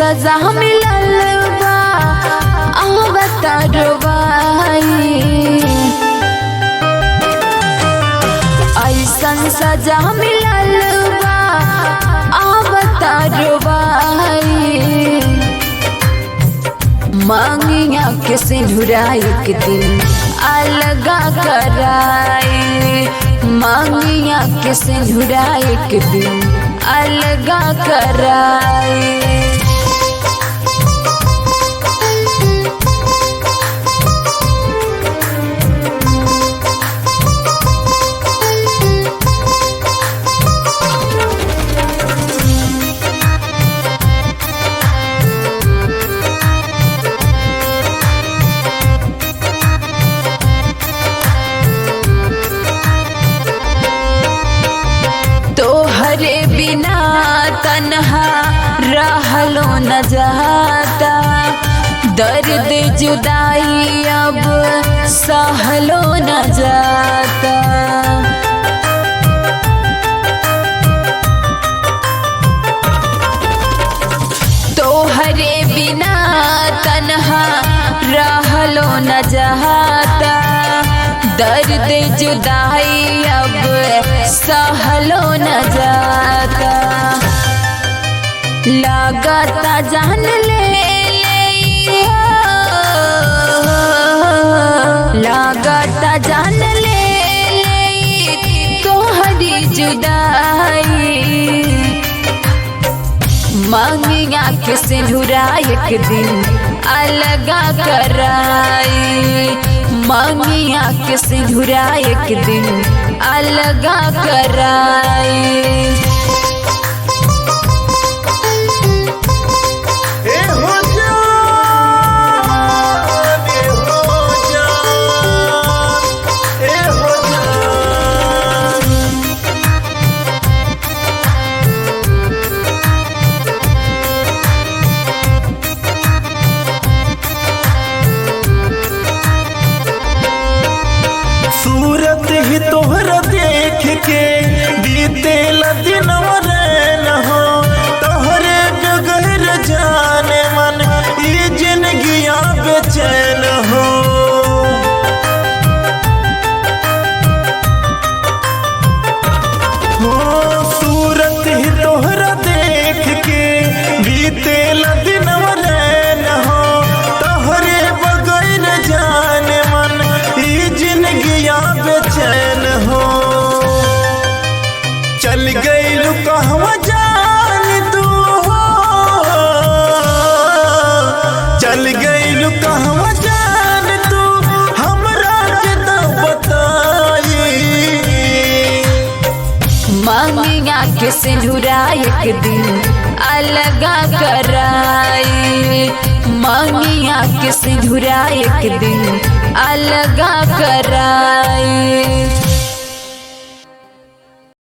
सजा मिलल बा बता डुबाई, ऐसन सजा मिलल बा बता डुबाई। मांगिया के सिंदूरा एक दिन अलगा कराई, मांगिया के सिंदूरा एक दिन अलगा कराई। तोहरे बिना तन्हा रहलो न जाता, दर्द जुदाई अब सहलो न जाता। तोहरे बिना तन्हा रहलो न जाता, दर्द जुदाई अब सहलो न जाता। लागता जान लागता जान तोहरी जुदाई। मांगिया के सिंदूरा एक दिन अलगा कराई, मांगिया के सिंदूरा एक दिन अलगा कराई। सूरत ही तोहरा देख के बीते दिन न हो, तोहरे बगैर जाने मन ये जिंदगियां बेचैन हो। सूरत ही तोहरा देख के बीते दिन न हो, तोहरे बगैर जाने मन ये जिंदगियां बेचैन हो। चल गई कहवा जान तू हो, चल गई कहवा जान तू हमरा के तो बताई। मांगिया के सिंदूरा एक दिन अलगा कराई, मांगिया के सिंदूरा एक दिन अलगा कराई।